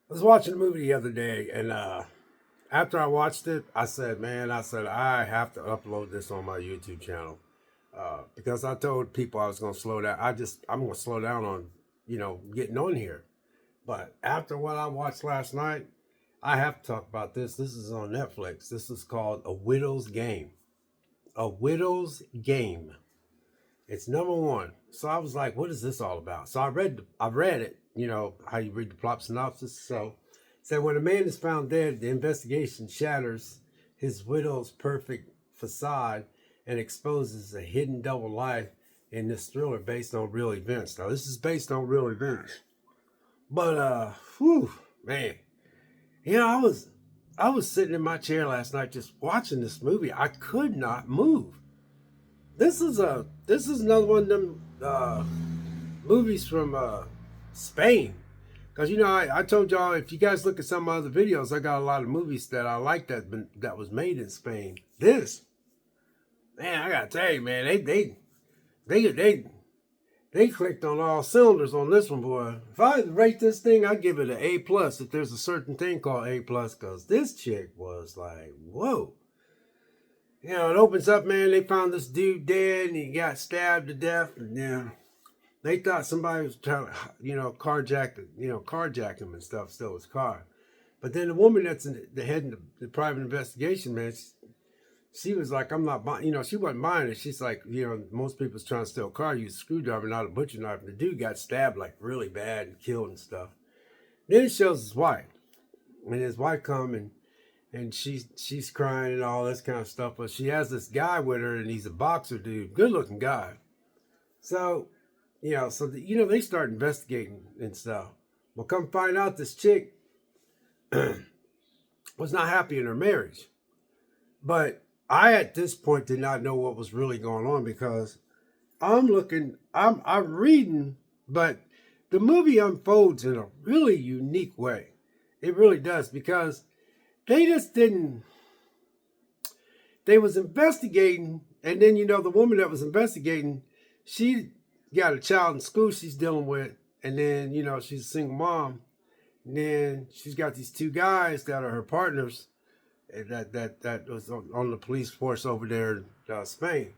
I was watching a movie the other day, and after I watched it, I said, "Man, I have to upload this on my YouTube channel because I told people I was going to slow down. I'm going to slow down on, getting on here. But after what I watched last night, I have to talk about this. This is on Netflix. This is called A Widow's Game. A Widow's Game. It's number one. So I was like, what is this all about? So I read it, how you read the plot synopsis. So it said when a man is found dead, the investigation shatters his widow's perfect facade and exposes a hidden double life in this thriller based on real events. Now this is based on real events. But whew, man. I was sitting in my chair last night just watching this movie. I could not move. This is another one of them movies from Spain. Because I told y'all, if you guys look at some other videos, I got a lot of movies that I like that was made in Spain. This, man, I gotta tell you, man, they clicked on all cylinders on this one, boy. If I rate this thing, I'd give it an A plus. If there's a certain thing called A plus, because this chick was like, whoa. It opens up, man. They found this dude dead, and he got stabbed to death, and they thought somebody was trying to, carjack him and stuff, steal his car. But then the woman that's in the head of the private investigation, man, she was like, I'm not buying, she wasn't buying it. She's like, most people's trying to steal a car, use a screwdriver, not a butcher knife. And the dude got stabbed like really bad and killed and stuff. Then it shows his wife. And his wife come and she's crying and all this kind of stuff. But she has this guy with her, and he's a boxer dude, good looking guy. So they start investigating and stuff. Well, come find out this chick was not happy in her marriage. But I, at this point, did not know what was really going on because I'm reading, but the movie unfolds in a really unique way. It really does because they just didn't, they was investigating, and then, the woman that was investigating, she got a child in school she's dealing with, and then she's a single mom, and then she's got these two guys that are her partners that was on the police force over there in Spain.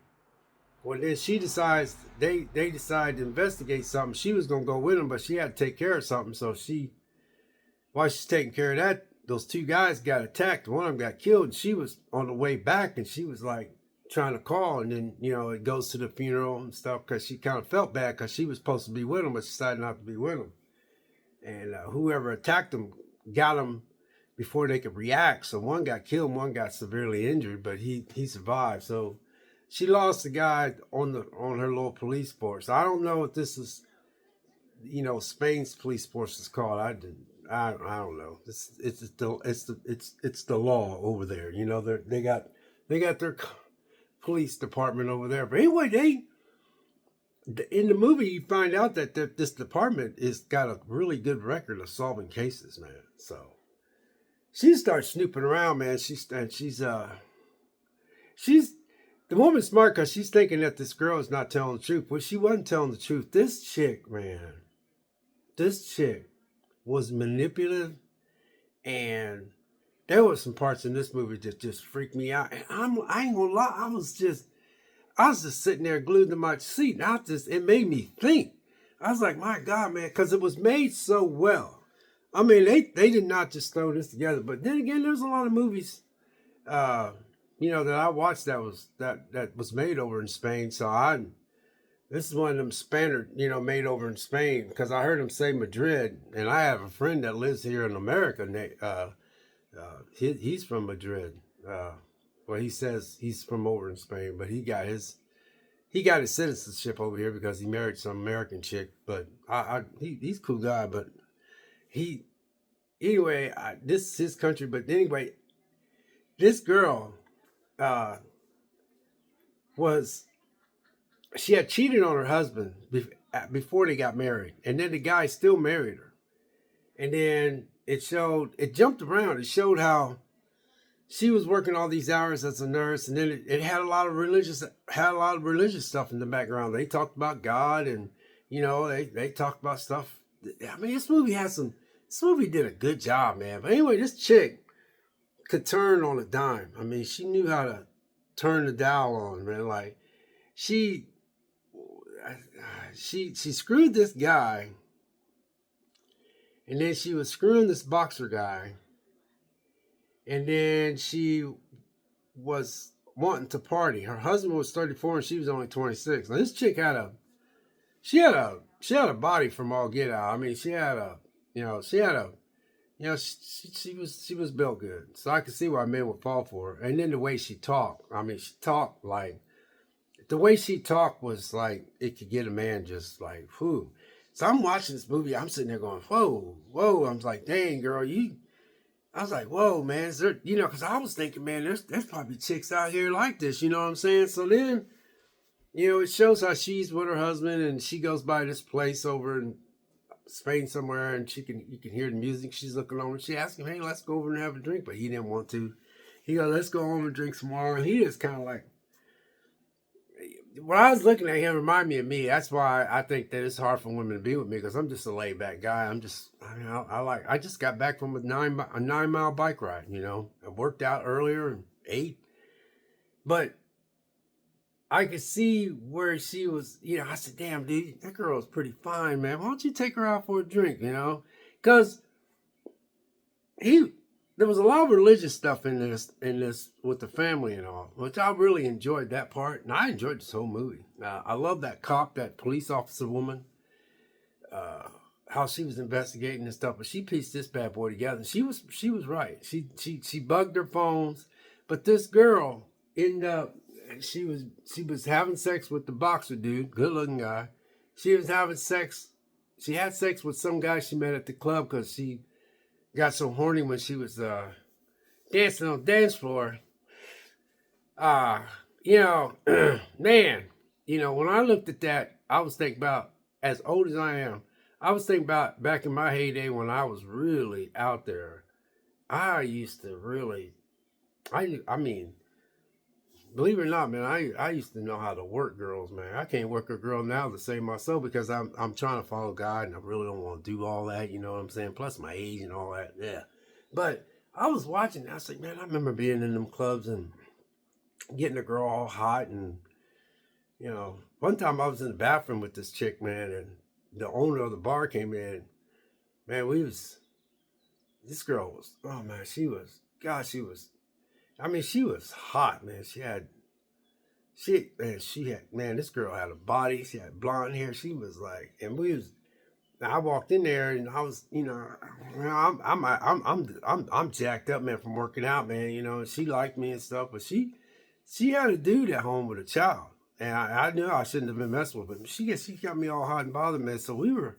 Well, then she decides they decide to investigate something. She was gonna go with them, but she had to take care of something. So while she's taking care of that, those two guys got attacked. One of them got killed, and she was on the way back, and she was like trying to call, and then it goes to the funeral and stuff because she kind of felt bad because she was supposed to be with him, but she decided not to be with him. And whoever attacked them got them before they could react. So one got killed, one got severely injured, but he survived. So she lost the guy on her little police force. I don't know what this is. Spain's police force is called. I don't know. It's the law over there. They got their police department over there. But anyway, in the movie you find out that this department is got a really good record of solving cases, man. So she starts snooping around, man. She's the woman's smart because she's thinking that this girl is not telling the truth. Well, she wasn't telling the truth. This chick, man, was manipulative, and there were some parts in this movie that just freaked me out. And I ain't gonna lie, I was just sitting there glued to my seat, and it made me think. I was like, my God, man, because it was made so well. I mean, they did not just throw this together. But then again, there's a lot of movies, that I watched that was made over in Spain. So this is one of them standard, made over in Spain, because I heard him say Madrid, and I have a friend that lives here in America. He's from Madrid. Well, he says he's from over in Spain, but he got his citizenship over here because he married some American chick. But he's a cool guy. But this is his country. But anyway, this girl she had cheated on her husband before they got married, and then the guy still married her. And then it jumped around. It showed how she was working all these hours as a nurse, and then it had a lot of religious stuff in the background. They talked about God, and they talked about stuff. I mean, this movie has some This movie did a good job, man. But anyway, this chick could turn on a dime. I mean, she knew how to turn the dial on, man. Like she she screwed this guy, and then she was screwing this boxer guy, and then she was wanting to party. Her husband was 34 and she was only 26. Now this chick had a she had a body from all get out. I mean, she had a she was built good. So I could see why men would fall for her. And then the way she talked. I mean, she talked like the way she talked was like it could get a man just like, whew. So I'm watching this movie, I'm sitting there going, whoa, whoa. I was like, dang, girl, I was like, whoa, man, is there, because I was thinking, man, there's probably chicks out here like this, you know what I'm saying? So then, it shows how she's with her husband and she goes by this place over in Spain somewhere and you can hear the music. She's looking over and she asks him, hey, let's go over and have a drink. But he didn't want to. He goes, let's go home and drink some more. And he just kind of like, when I was looking at him, it reminded me of me. That's why I think that it's hard for women to be with me because I'm just a laid back guy. I just got back from a 9 mile bike ride. I worked out earlier and ate, but I could see where she was. I said, "Damn, dude, that girl is pretty fine, man. Why don't you take her out for a drink?" Because there was a lot of religious stuff in this with the family and all, which I really enjoyed that part, and I enjoyed this whole movie. I love that cop, that police officer woman, how she was investigating and stuff, but she pieced this bad boy together. And she was right. She bugged her phones, but this girl ended up she was having sex with the boxer dude, good looking guy. She was having sex. She had sex with some guy she met at the club because she got so horny when she was dancing on the dance floor. Man, when I looked at that, I was thinking about, as old as I am, I was thinking about back in my heyday when I was really out there. I used to really, I mean, believe it or not, man, I used to know how to work girls, man. I can't work a girl now to save myself because I'm trying to follow God and I really don't want to do all that, you know what I'm saying? Plus my age and all that, yeah. But I was watching, I was like, man, I remember being in them clubs and getting a girl all hot and, one time I was in the bathroom with this chick, man, and the owner of the bar came in. Man, this girl was, oh man, she was hot, man. This girl had a body. She had blonde hair. She was like, and I walked in there and I was, I'm jacked up, man, from working out, man. And she liked me and stuff, but she had a dude at home with a child, and I knew I shouldn't have been messing with her. But she got me all hot and bothered, man. So we were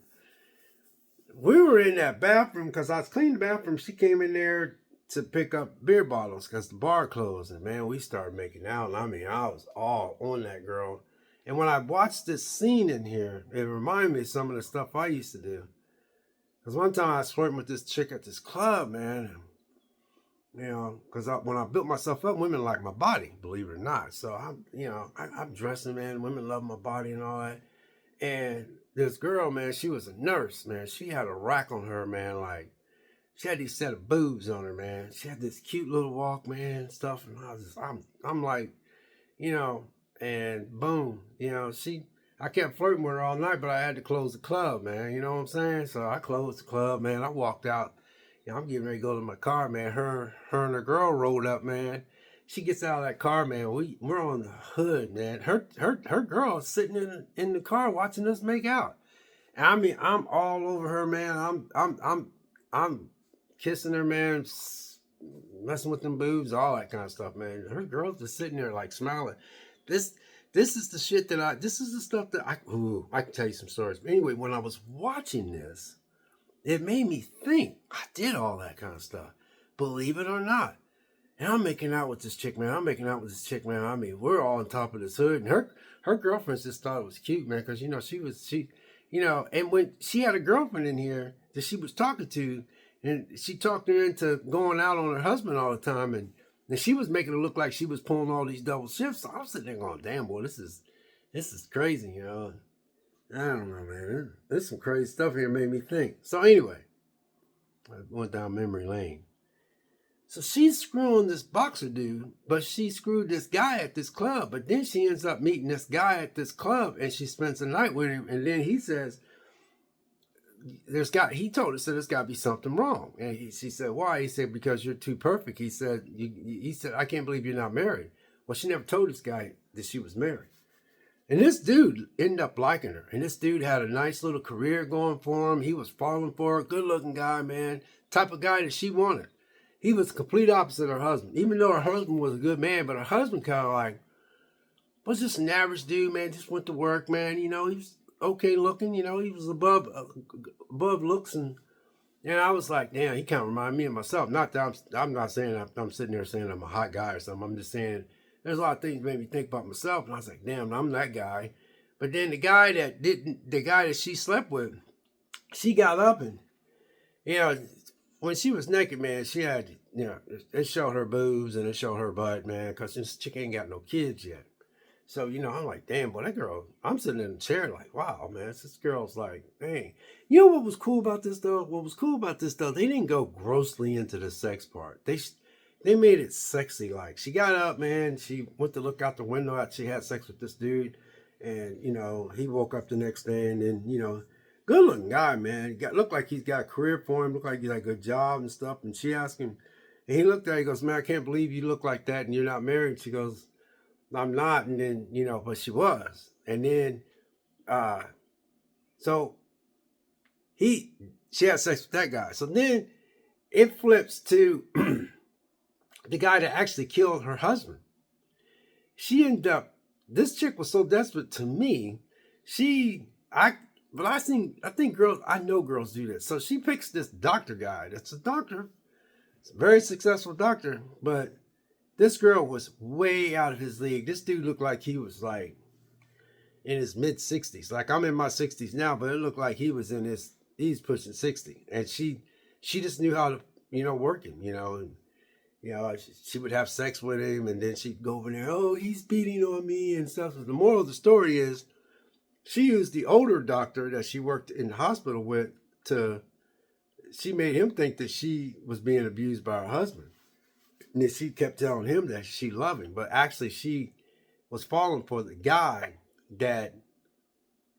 in that bathroom because I was cleaning the bathroom. She came in there to pick up beer bottles because the bar closed, and man, we started making out. And I mean, I was all on that girl. And when I watched this scene in here, it reminded me of some of the stuff I used to do. Because one time I was flirting with this chick at this club, man. Because when I built myself up, women like my body, believe it or not. So I'm dressing, man. Women love my body and all that. And this girl, man, she was a nurse, man. She had a rack on her, man. Like, she had these set of boobs on her, man. She had this cute little walk, man, stuff. And I'm like, and boom, I kept flirting with her all night, but I had to close the club, man. You know what I'm saying? So I closed the club, man. I walked out. I'm getting ready to go to my car, man. Her and the girl rolled up, man. She gets out of that car, man. We're on the hood, man. Her girl is sitting in the car watching us make out. And I mean, I'm all over her, man. I'm kissing her, man, messing with them boobs, all that kind of stuff, man. Her girl's just sitting there like smiling. This is the shit this is the stuff that I can tell you some stories. But anyway, when I was watching this, it made me think I did all that kind of stuff. Believe it or not. And I'm making out with this chick, man. I mean, we're all on top of this hood. And her girlfriends just thought it was cute, man, because, and when she had a girlfriend in here that she was talking to, and she talked her into going out on her husband all the time, and she was making it look like she was pulling all these double shifts. So I was sitting there going, damn, boy, this is crazy, I don't know, man. There's some crazy stuff here made me think. So anyway, I went down memory lane. So she's screwing this boxer dude, but she screwed this guy at this club. But then she ends up meeting this guy at this club, and she spends the night with him. And then he says, he told her, said, there's got to be something wrong. And she said, why? He said, because you're too perfect. He said, I can't believe you're not married. Well, she never told this guy that she was married. And this dude ended up liking her. And this dude had a nice little career going for him. He was falling for her. Good looking guy, man. Type of guy that she wanted. He was the complete opposite of her husband. Even though her husband was a good man, but her husband kind of like was just an average dude, man. Just went to work, man. He was okay looking. He was above looks, and I was like, damn, he kind of reminded me of myself. Not that I'm not saying I'm sitting there saying I'm a hot guy or something. I'm just saying there's a lot of things that made me think about myself, and I was like, damn, I'm that guy. But then the guy that she slept with, she got up and when she was naked, man, she had, it showed her boobs and it showed her butt, man, because this chick ain't got no kids yet. So, I'm like, damn, boy, that girl, I'm sitting in the chair like, wow, man, this girl's like, dang. You know what was cool about this, though? They didn't go grossly into the sex part. They made it sexy. Like, she got up, man, she went to look out the window after she had sex with this dude. And, he woke up the next day and then, good looking guy, man. Looked like he's got a career for him. Looked like he's got a good job and stuff. And she asked him, and he looked at her, he goes, man, I can't believe you look like that and you're not married. She goes, I'm not. And then, but she was. And then, so she had sex with that guy. So then it flips to the guy that actually killed her husband. This chick was so desperate to me. I know girls do this. So she picks this doctor guy. That's a doctor. It's a very successful doctor. But this girl was way out of his league. This dude looked like he was like in his mid 60s. Like I'm in my 60s now, but it looked like he was he's pushing 60. And she just knew how to, work him, and, she would have sex with him and then she'd go over there, oh, he's beating on me and stuff. So the moral of the story is she used the older doctor that she worked in the hospital with she made him think that she was being abused by her husband. And then she kept telling him that she loved him, but actually she was falling for the guy that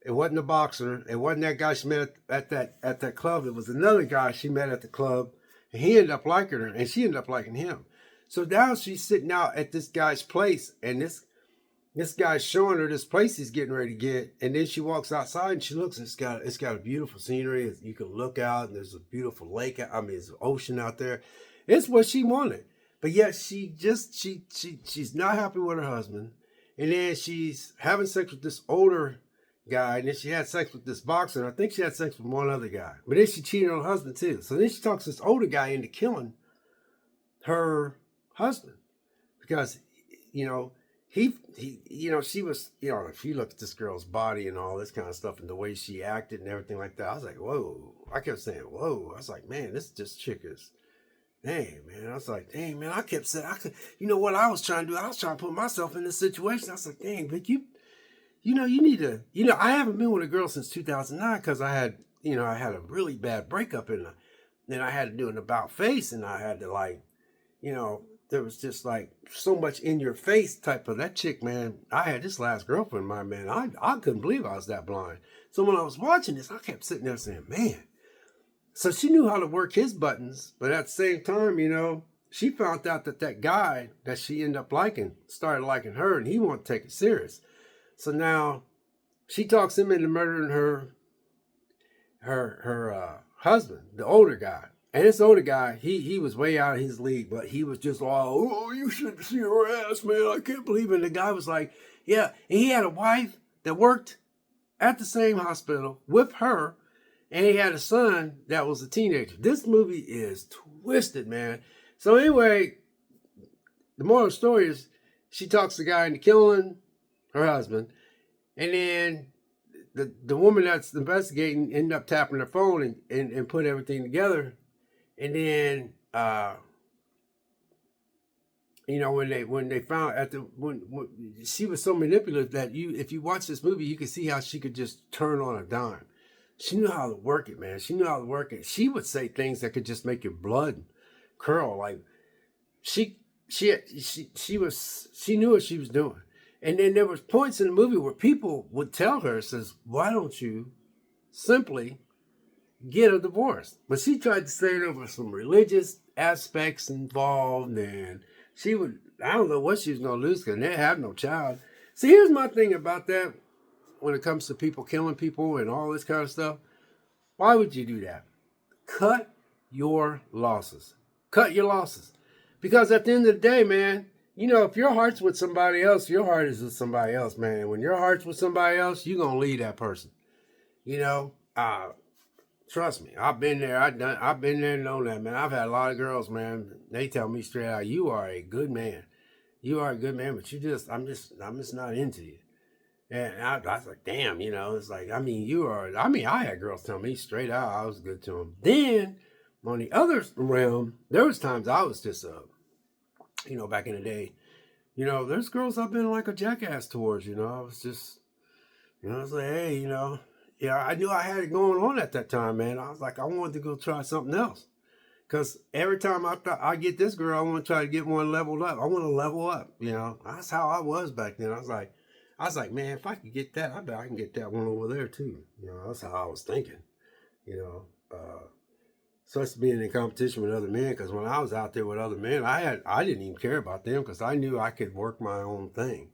it wasn't a boxer. It wasn't that guy she met at that club. It was another guy she met at the club, and he ended up liking her, and she ended up liking him. So now she's sitting out at this guy's place, and this guy's showing her this place he's getting ready to get, and then she walks outside and she looks, and it's got a beautiful scenery. You can look out, and there's a beautiful lake. There's an ocean out there. It's what she wanted. But yet she's not happy with her husband. And then she's having sex with this older guy. And then she had sex with this boxer. And I think she had sex with one other guy. But then she cheated on her husband too. So then she talks this older guy into killing her husband. Because, she was, if you look at this girl's body and all this kind of stuff and the way she acted and everything like that, I was like, whoa. I kept saying, whoa. I was like, man, this chick is... Dang, man. I was like, dang, man. I kept saying, what I was trying to do? I was trying to put myself in this situation. I was like, dang, Vic, you need to, I haven't been with a girl since 2009 because I had a really bad breakup and then I had to do an about face and I had to there was just like so much in your face type of that chick, man. I had this last girlfriend, my man. I couldn't believe I was that blind. So when I was watching this, I kept sitting there saying, man. So she knew how to work his buttons, but at the same time, she found out that guy that she ended up liking started liking her, and he wanted to take it serious. So now she talks him into murdering her husband, the older guy. And this older guy, he was way out of his league, but he was just all, oh, you should see her ass, man. I can't believe it. And the guy was like, yeah. And he had a wife that worked at the same hospital with her. And he had a son that was a teenager. This movie is twisted, man. So anyway, the moral of the story is she talks the guy into killing her husband. And then the woman that's investigating ended up tapping her phone and put everything together. And then, when they found when she was so manipulative that if you watch this movie, you can see how she could just turn on a dime. She knew how to work it, man. She knew how to work it. She would say things that could just make your blood curl. Like she she knew what she was doing. And then there was points in the movie where people would tell her, says, "Why don't you simply get a divorce?" But she tried to say there was some religious aspects involved, and she would, I don't know what she was gonna lose because they have no child. See, here's my thing about that when it comes to people killing people and all this kind of stuff. Why would you do that? Cut your losses. Cut your losses. Because at the end of the day, man, you know, if your heart's with somebody else, your heart is with somebody else, man. When your heart's with somebody else, you're going to leave that person. You know, trust me, I've been there. I've been there and known that, man. I've had a lot of girls, man. They tell me straight out, you are a good man. You are a good man, but I'm just not into you. And I was like, damn, you know, it's like, I had girls tell me straight out I was good to them. Then, on the other realm, there was times I was just, you know, back in the day, you know, there's girls I've been like a jackass towards, you know. I was just, you know, I was like, hey, you know, yeah, I knew I had it going on at that time, man. I was like, I wanted to go try something else. Because every time I thought I get this girl, I want to try to get one leveled up. I want to level up, you know. That's how I was back then. I was like, man, if I could get that, I bet I can get that one over there too. You know, that's how I was thinking, you know. Such being in competition with other men, because when I was out there with other men, I didn't even care about them because I knew I could work my own thing.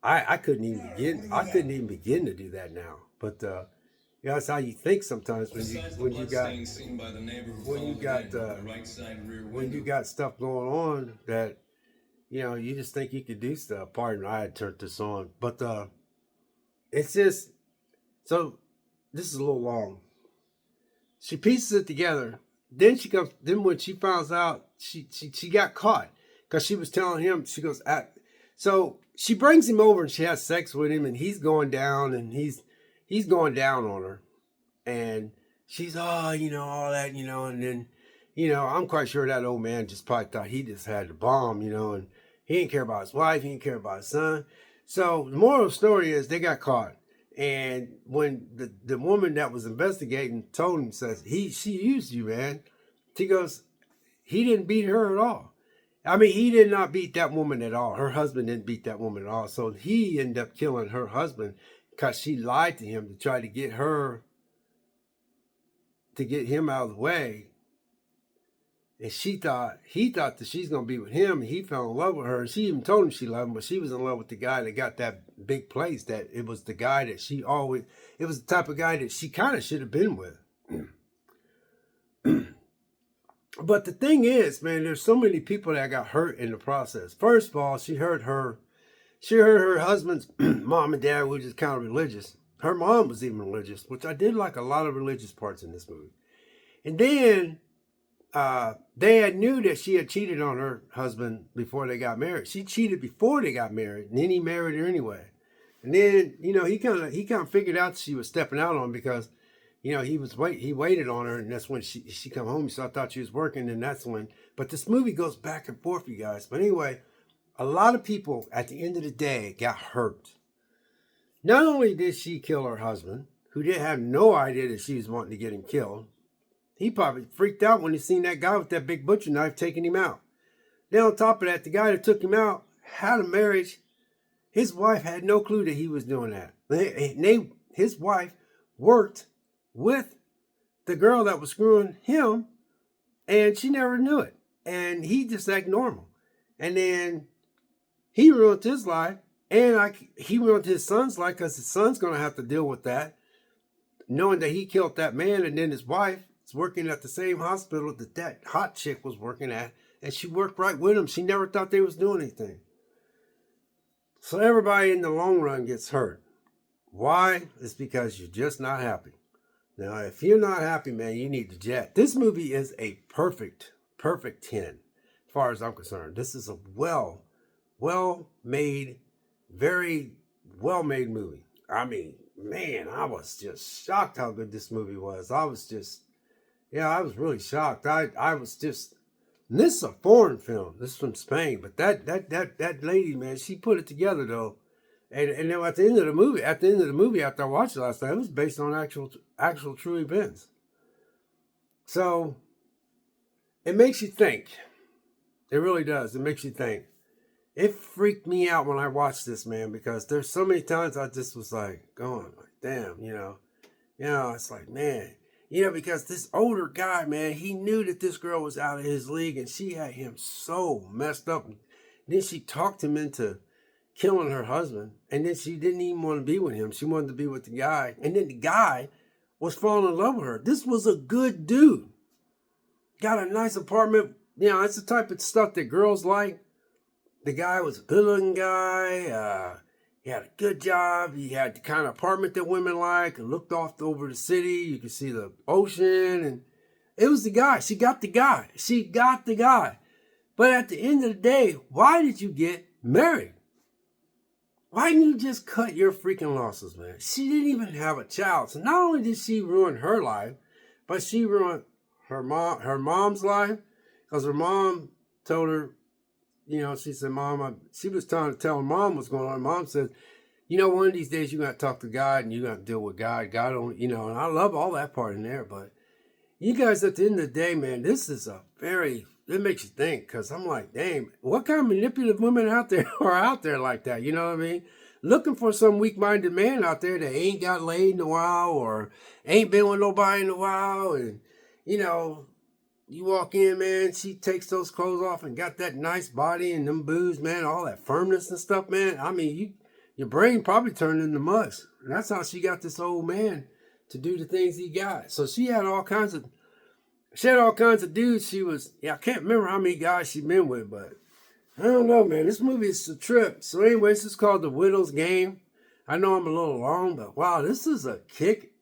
I couldn't even begin to do that now. But yeah, that's how you think sometimes when you got stuff going on that, you know, you just think you could do stuff. Pardon, I had turned this on, but it's just so. This is a little long. She pieces it together. Then she comes. Then when she finds out, she got caught because she was telling him. She goes, so she brings him over and she has sex with him, and he's going down, and he's going down on her, and she's, oh, you know, all that, you know, and then, you know, I'm quite sure that old man just probably thought he just had the bomb, you know, and he didn't care about his wife, he didn't care about his son. So the moral of the story is they got caught. And when the woman that was investigating told him, says, she used you, man. She goes, he didn't beat her at all. I mean, he did not beat that woman at all. Her husband didn't beat that woman at all. So he ended up killing her husband because she lied to him to try to get him out of the way. And he thought that she's going to be with him, and he fell in love with her. And she even told him she loved him, but she was in love with the guy that got that big place, that it was the guy that it was the type of guy that she kind of should have been with. But the thing is, man, there's so many people that got hurt in the process. First of all, she heard her husband's mom and dad were just kind of religious. Her mom was even religious, which I did like a lot of religious parts in this movie. And then they had knew that she had cheated on her husband before they got married. She cheated before they got married, and then he married her anyway. And then, you know, he kind of figured out she was stepping out on him because, you know, he waited on her, and that's when she come home. So I thought she was working, and that's when. But this movie goes back and forth, you guys. But anyway, a lot of people at the end of the day got hurt. Not only did she kill her husband, who didn't have no idea that she was wanting to get him killed. He probably freaked out when he seen that guy with that big butcher knife taking him out. Then on top of that, the guy that took him out had a marriage. His wife had no clue that he was doing that. His wife worked with the girl that was screwing him, and she never knew it. And he just acted normal. And then he ruined his life, and he ruined his son's life because his son's going to have to deal with that, knowing that he killed that man, and then his wife working at the same hospital that hot chick was working at, and she worked right with him. She never thought they was doing anything. So everybody in the long run gets hurt. Why? It's because you're just not happy. Now, if you're not happy, man, you need to jet. This movie is a perfect 10, as far as I'm concerned. This is a well-made, very well-made movie. I mean, man, I was just shocked how good this movie was. I was really shocked. I was just, this is a foreign film. This is from Spain, but that lady, man, she put it together though. And then at the end of the movie, after I watched it last night, it was based on actual true events. So it makes you think. It really does. It makes you think. It freaked me out when I watched this, man, because there's so many times I just was like going like, damn, it's like, man, because this older guy, man, he knew that this girl was out of his league and she had him so messed up. And then she talked him into killing her husband, and then she didn't even want to be with him. She wanted to be with the guy, and then the guy was falling in love with her. This was a good dude. Got a nice apartment. It's the type of stuff that girls like. The guy was a good-looking guy. He had a good job. He had the kind of apartment that women like. It looked off over the city. You could see the ocean, and it was the guy. She got the guy. But at the end of the day, why did you get married? Why didn't you just cut your freaking losses, man? She didn't even have a child. So not only did she ruin her life, but she ruined her mom's life, because her mom told her, she said, Mom, she was trying to tell her mom what's going on. Mom said, one of these days you're going to talk to God and you're going to deal with God. God only, and I love all that part in there. But you guys, at the end of the day, man, this is it makes you think, because I'm like, dang, what kind of manipulative women are out there like that? You know what I mean? Looking for some weak-minded man out there that ain't got laid in a while or ain't been with nobody in a while. And, you walk in, man, she takes those clothes off and got that nice body and them boobs, man, all that firmness and stuff, man. I mean, your brain probably turned into mush. And that's how she got this old man to do the things he got. So she had all kinds of dudes. I can't remember how many guys she'd been with, but I don't know, man. This movie is a trip. So anyway, this is called The Widow's Game. I know I'm a little long, but wow, this is a kick.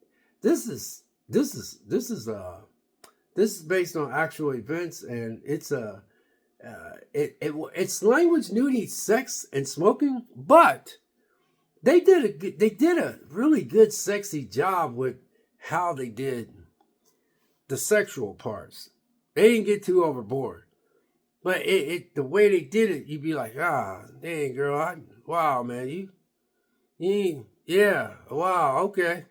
This is based on actual events, and it's it's language, nudity, sex, and smoking, but they did a really good, sexy job with how they did the sexual parts. They didn't get too overboard, but the way they did it, you'd be like, dang girl, wow, man, yeah, wow, okay.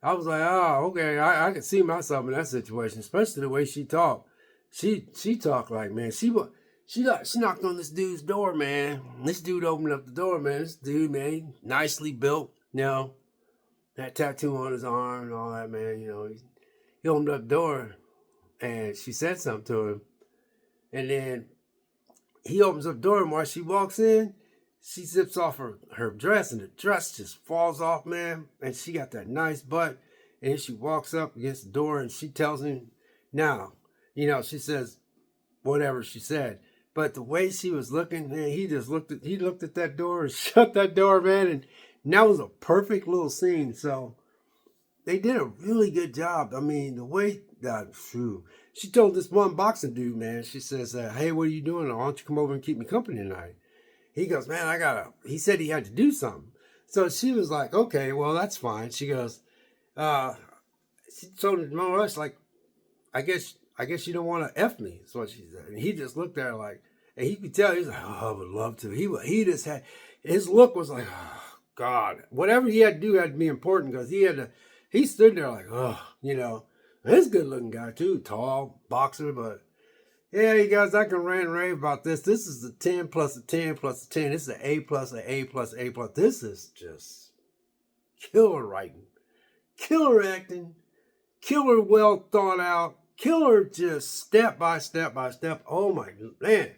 I was like, oh, okay, I could see myself in that situation, especially the way she talked. She talked like, man, she knocked on this dude's door, man. This dude opened up the door, man. This dude, man, nicely built, that tattoo on his arm and all that, man. He opened up the door, and she said something to him, and then he opens up the door, and while she walks in, she zips off her dress, and the dress just falls off, man. And she got that nice butt. And then she walks up against the door, and she tells him, now, she says whatever she said. But the way she was looking, man, he looked at that door and shut that door, man. And that was a perfect little scene. So they did a really good job. I mean, the way that, she told this one boxing dude, man, she says, hey, what are you doing? Why don't you come over and keep me company tonight? He goes, man, he said he had to do something. So she was like, okay, well, that's fine. She goes, she told him, more or less, like, I guess you don't want to F me. That's what she said. And he just looked at her like, and he could tell, he was like, oh, I would love to. He just had, his look was like, oh, God. Whatever he had to do had to be important, because he stood there like, oh, He's a good looking guy too, tall, boxer, but yeah, you guys, I can rant and rave about this. This is the 10 plus a 10 plus a 10. This is an A plus a A plus A plus. This is just killer writing, killer acting, killer well thought out, killer just step by step by step. Oh my man.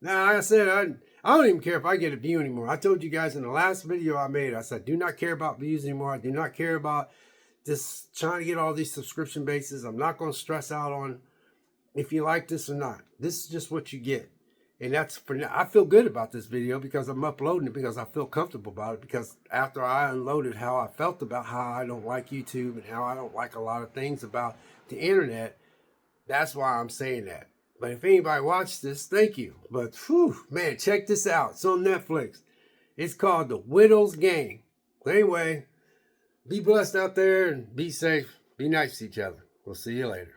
Now, like I said, I don't even care if I get a view anymore. I told you guys in the last video I made, I said, I do not care about views anymore. I do not care about just trying to get all these subscription bases. I'm not going to stress out on if you like this or not. This is just what you get. And that's for now. I feel good about this video because I'm uploading it, because I feel comfortable about it, because after I unloaded how I felt about how I don't like YouTube and how I don't like a lot of things about the internet, that's why I'm saying that. But if anybody watched this, thank you. But whew, man, check this out. It's on Netflix. It's called The Widow's Game. Anyway, be blessed out there and be safe. Be nice to each other. We'll see you later.